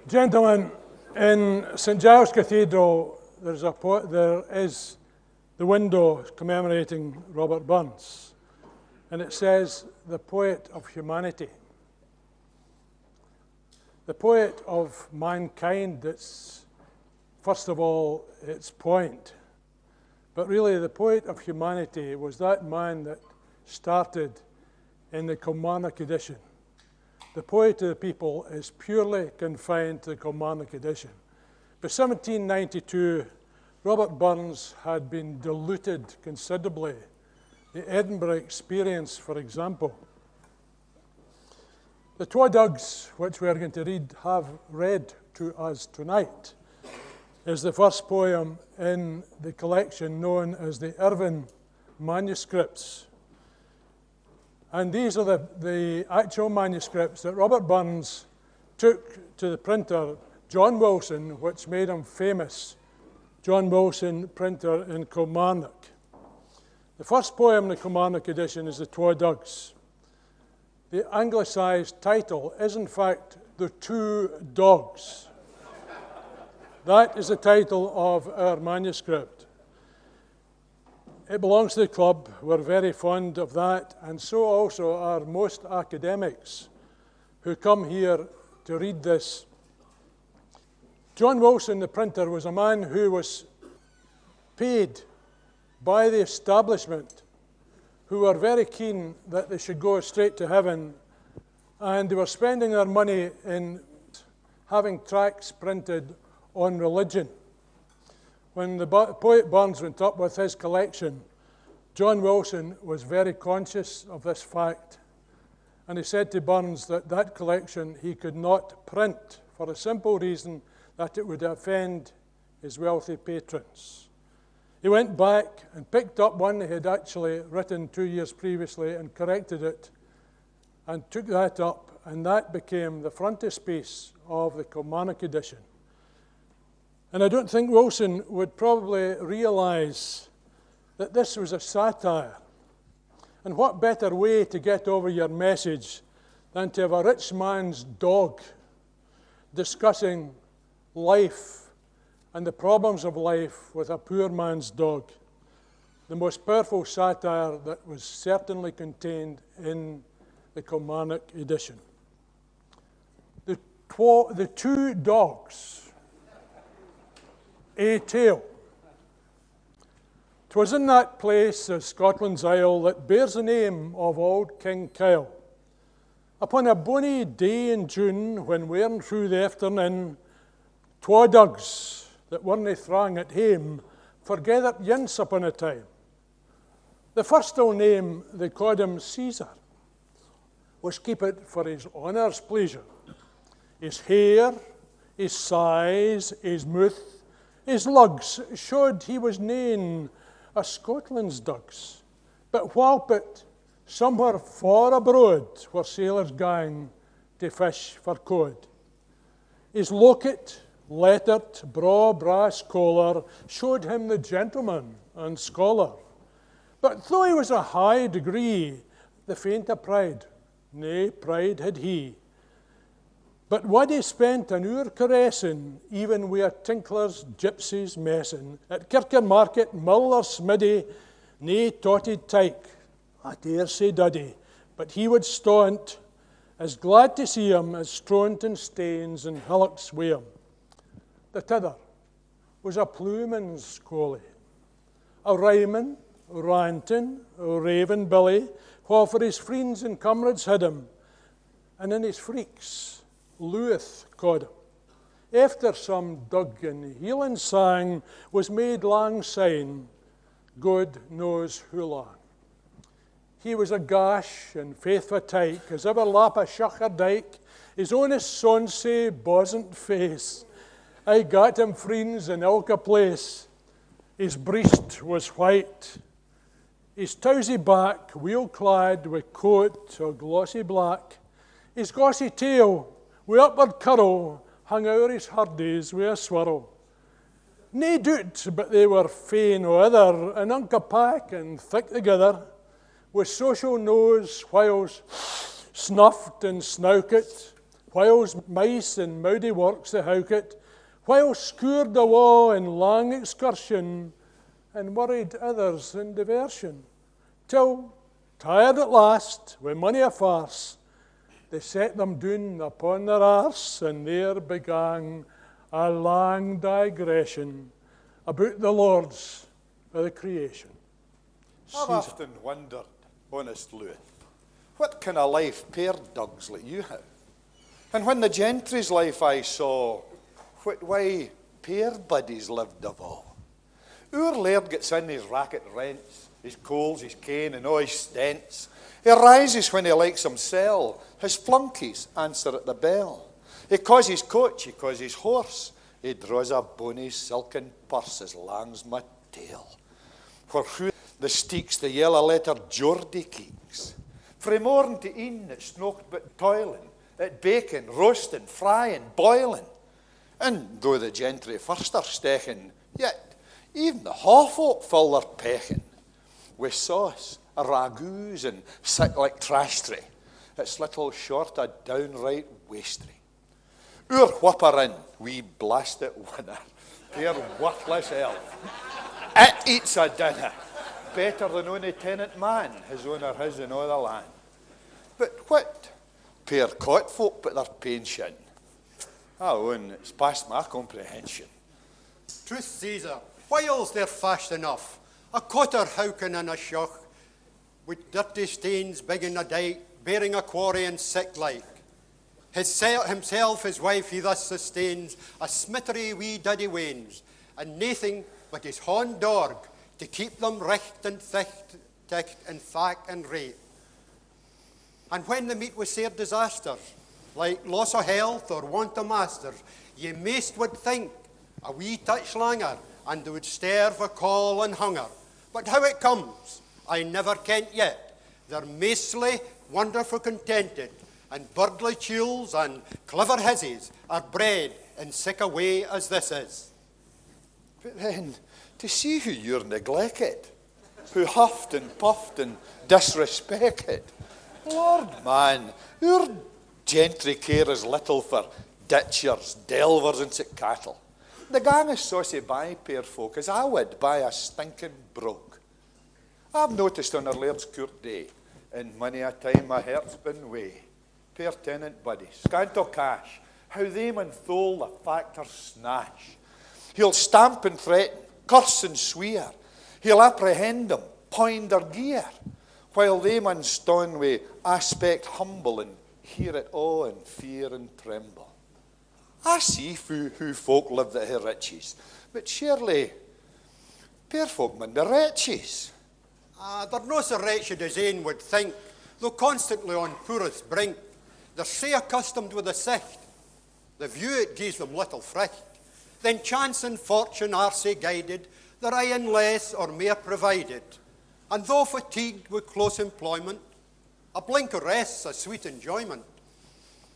Gentlemen, in St Giles Cathedral, there is the window commemorating Robert Burns, and it says, the poet of humanity. The poet of mankind, that's, first of all, its point. But really, the poet of humanity was that man that started in the Kilmarnock edition. The poet of the people is purely confined to the Kilmarnock edition. By 1792, Robert Burns had been diluted considerably. The Edinburgh Experience, for example. The Twa Dogs, which we are going to have read to us tonight, is the first poem in the collection known as the Irvine manuscripts. And these are the actual manuscripts that Robert Burns took to the printer, John Wilson, which made him famous. John Wilson, printer in Kilmarnock. The first poem in the Kilmarnock edition is the Twa Dogs. The anglicised title is, in fact, The Two Dogs. That is the title of our manuscript. It belongs to the club. We're very fond of that, and so also are most academics who come here to read this. John Wilson, the printer, was a man who was paid by the establishment, who were very keen that they should go straight to heaven, and they were spending their money in having tracts printed on religion. When the poet Burns went up with his collection, John Wilson was very conscious of this fact, and he said to Burns that that collection he could not print for the simple reason that it would offend his wealthy patrons. He went back and picked up one he had actually written 2 years previously and corrected it, and took that up, and that became the frontispiece of the Kilmarnock edition. And I don't think Wilson would probably realise that this was a satire. And what better way to get over your message than to have a rich man's dog discussing life and the problems of life with a poor man's dog. The most powerful satire that was certainly contained in the Kilmarnock edition. The Two Dogs. A tale. 'Twas in that place of Scotland's Isle that bears the name of Auld King Kyle. Upon a bonny day in June, when wearing through the afternoon, twa dogs that werena thrang at hame forgathered yonce upon a time. The first ill name they called him Caesar, was keepit for his honour's pleasure. His hair, his size, his mouth, his lugs showed he was nane o' Scotland's dugs, but whalpit somewhere far abroad where sailors gang to fish for cod. His locket, lettered, braw brass collar showed him the gentleman and scholar. But though he was a high degree, the faint of pride, nae pride had he. But wad he spent an hour caressing, even wi' a tinkler's gypsies messing, at Kirker Market, mill or smiddy, nae totted tyke, I dare say duddy, but he would staunt, as glad to see him as stront and stains and hillocks wi' him. The t'other was a ploughman's collie, a rhyming, ranting, raving billy, while for his friends and comrades hid him, and in his freaks, Lewith called him. After some dug and healing sang was made lang syne, God knows who lang. He was a gash and faithful tyke, as ever lap a shacher dyke, his honest sonsy, bosant face. I got him friends in ilka place. His breast was white, his tousy back weel clad with coat o' glossy black, his gossie tail wi' upward curl hung ower his hurdies wi' a swirl. Nae doot but they were fain o' other, an unca pack and thick together, with social nose whiles snuffed and snowket, whiles mice and mowdy works the howket, whiles scoured the wa in long excursion, and worried others in diversion, till, tired at last, with money a farce, they set them down upon their arse, and there began a long digression about the lords of the creation. I've often wondered, honest Lou, what kind of life pair dogs like you have? And when the gentry's life I saw, what way pair buddies lived of all. Our laird gets in his racket rents, his coals, his cane, and all his stents. He rises when he likes himself. His flunkies answer at the bell. He calls his coach, he calls his horse. He draws a bonny silken purse as long's my tail. For who the steeks the yellow-lettered Geordie keeks. Frae morn to e'en it's nocht but toiling, at baking, roasting, frying, boiling. And though the gentry first are stechen, yet even the haw folk fill their pechin. With sauce, a ragoos, and sick like trashtray. It's little short of downright wastery. Our whipper-in, wee blasted winner, dear worthless elf, it eats a dinner better than ony tenant man, his owner his in all the land. But what pair caught folk but their pension? I own it's past my comprehension. Truth, Caesar, whiles they're fast enough, a cotter howkin in a shock, with dirty stains big in a dyke, bearing a quarry and sick like. Himself, his wife, he thus sustains, a smittery wee duddy wains, and naething but his horn dog to keep them richt and thicht and thack and rate. And when they meet with sair disasters, like loss of health or want of masters, ye maist would think a wee touch langer, and they would stare for call and hunger. But how it comes, I never kent yet. They're mostly wonderful contented, and birdly chills and clever hissies are bred in sic a way as this is. But then, to see who you're neglected, who huffed and puffed and disrespected. Lord man, our gentry care as little for ditchers, delvers, and sic cattle. The gang is saucy by pair folk as I would by a stinking broke. I've noticed on our laird's court day, in many a time my heart's been way, pair tenant buddies, scant o' cash, how they man thole the factor snash. He'll stamp and threaten, curse and swear. He'll apprehend them, point their gear, while they man stone wi' aspect humble and hear it all in fear and tremble. I see who folk live that hae riches, but surely pair folk man be wretches. They're no so wretched as ane would think, though constantly on poorest brink. They're sae accustomed with the sicht, the view it gives them little fricht. Then chance and fortune are sae guided, they're aye in less or mair provided. And though fatigued with close employment, a blink of rest's a sweet enjoyment.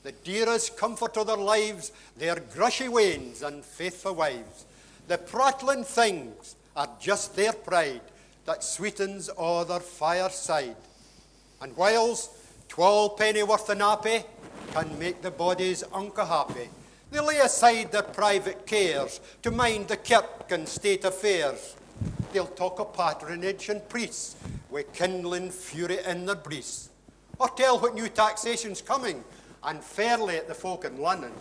The dearest comfort of their lives, their grushy wains and faithful wives. The prattling things are just their pride that sweetens all their fireside. And whiles 12 penny worth an appy can make the body's unco happy, they lay aside their private cares to mind the kirk and state affairs. They'll talk of patronage and priests with kindling fury in their breasts, or tell what new taxation's coming and fairly at the folk in London.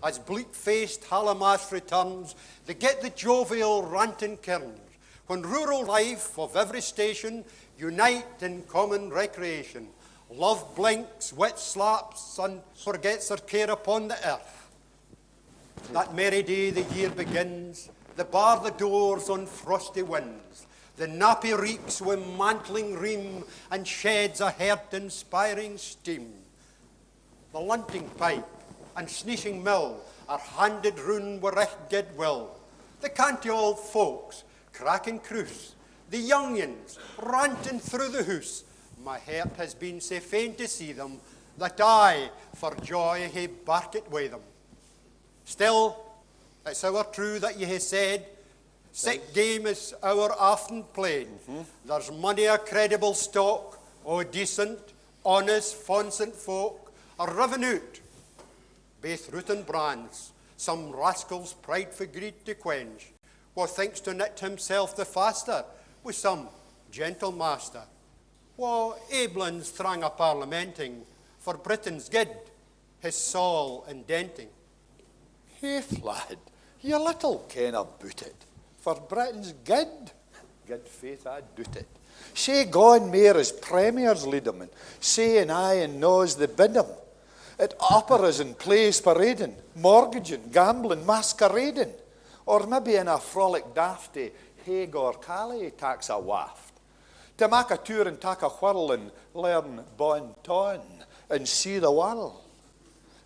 As bleak-faced Hallowmas returns, they get the jovial ranting cairns, when rural life of every station unite in common recreation. Love blinks, wit slaps, and forgets her care upon the earth. That merry day the year begins, they bar the doors on frosty winds. The nappy reeks with mantling ream and sheds a heart-inspiring steam. The lunting pipe and sneeshing mill are handed round with recht goodwill. The canty old folks cracking cruise, the youngins ranting through the hoose. My heart has been sae fain to see them, that I for joy hae barked wi' them. Still, it's our true that ye hae said, sic game is our often played. There's mony a credible stock o' decent, honest, fonsant folk are riven out baith root and brands, some rascal's pride for greed to quench, wha thinks to knit himself the faster with some gentle master. Wha Abelins thrang a parliamenting for Britain's good, his soul indenting. Haith, lad, you little ken aboot it. For Britain's good, good faith I doot it. Say Gone Mayor as premiers lead 'em, and say and I and knows the bid 'em. At operas and plays parading, mortgaging, gambling, masquerading, or maybe in a frolic dafty, Hague or Calais takes a waft. To make a tour and take a whirl and learn bon ton and see the world.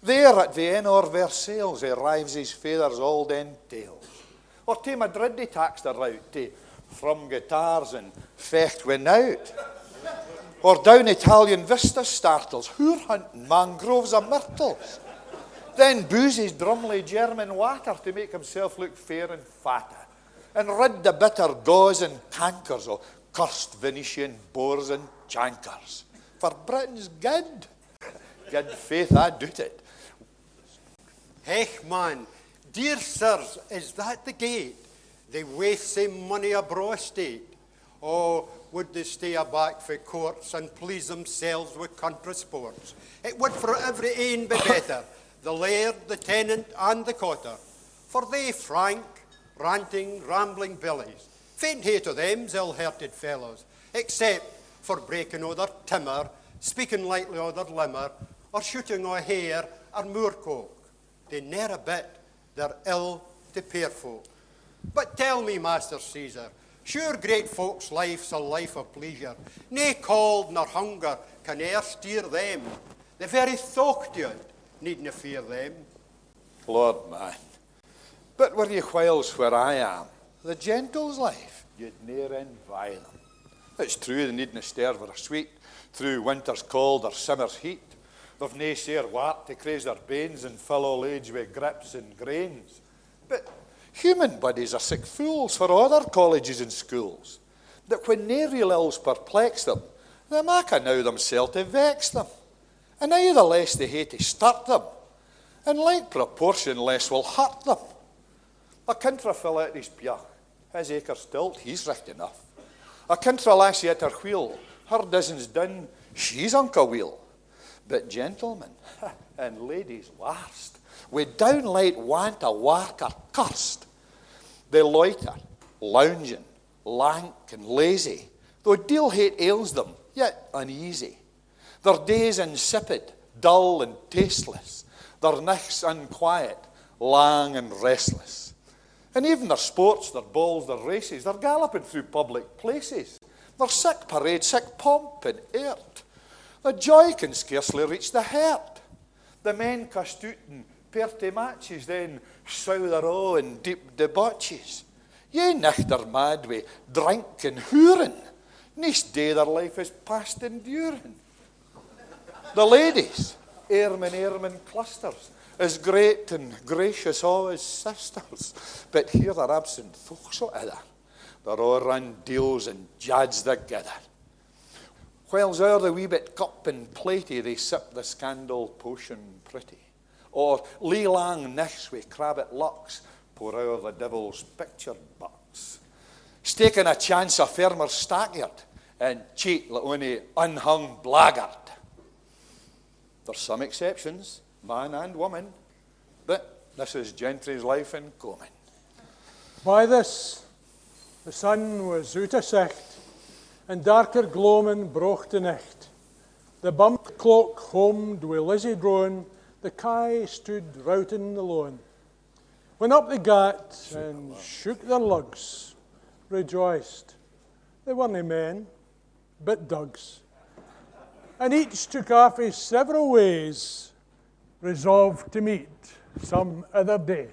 There at Vienna or Versailles he rives his father's old entails. Or to Madrid he takes the route to thrum guitars and fecht when out. Or down Italian vistas startles, hoor hunting, mangroves and myrtles. Then boozes drumly German water to make himself look fair and fatter. And rid the bitter gauze and cankers of cursed Venetian boors and chankers. For Britain's good. Good faith I doot it. Hech, man, dear sirs, is that the gate? They waste some money abroad state. Oh, would they stay aback for courts and please themselves with country sports? It would for every ane be better, the laird, the tenant, and the cotter. For they frank, ranting, rambling billies, faint hate of them's ill-hearted fellows, except for breaking o' their timmer, speaking lightly o' their limmer, or shooting o' hare or moorcock. They ne'er a bit, they're ill to pair folk. But tell me, Master Caesar, sure great folks' life's a life of pleasure. Nae cold nor hunger can e'er steer them. The very thought to it needna fear them. Lord, man, but were ye whiles where I am, the gentle's life, you'd ne'er envy them. It's true they needna stir for a sweet through winter's cold or summer's heat. They've nae sair wart to craze their banes and fill all age with grips and grains. But human bodies are sick fools for other colleges and schools, that when nae real ills perplex them, they mak enow themselves to vex them. And aye the less they hate to start them, and like proportion less will hurt them. A country fella at his piach, his acres tilt, he's richt enough. A country lassie at her wheel, her dozen's done, she's unca wheel. But gentlemen and ladies last, with downright want a work are cursed. They loiter, lounging, lank and lazy, though deal hate ails them, yet uneasy. Their days insipid, dull and tasteless, their nights unquiet, lang and restless. And even their sports, their balls, their races, they're galloping through public places. Their sick parade, sick pomp and airt. The joy can scarcely reach the heart. The men cast out in party matches, then sow their own in deep debauches. Ye nichter mad wi' drink and hoorin', neist day their life is past enduring. The ladies, ermine clusters, as great and gracious all as sisters, but here they're absent folks o' other. They're all run deals and jads together. Whiles o'er the wee bit cup and platey they sip the scandal potion pretty, or lay lang nichts wi' crabbit lucks pour o'er the devil's pictured bucks, staking a chance of firmer stackyard and cheat like ony unhung blackguard. There's some exceptions, man and woman, but this is gentry's life in common. By this, the sun was out of sicht, and darker gloamin' brocht the nicht. The bumped clock homed wi' Lizzie drone, the kye stood routing the lawn. When up the gat and shook their lugs, rejoiced. They weren't men, but dugs. And each took off his several ways, resolved to meet some other day.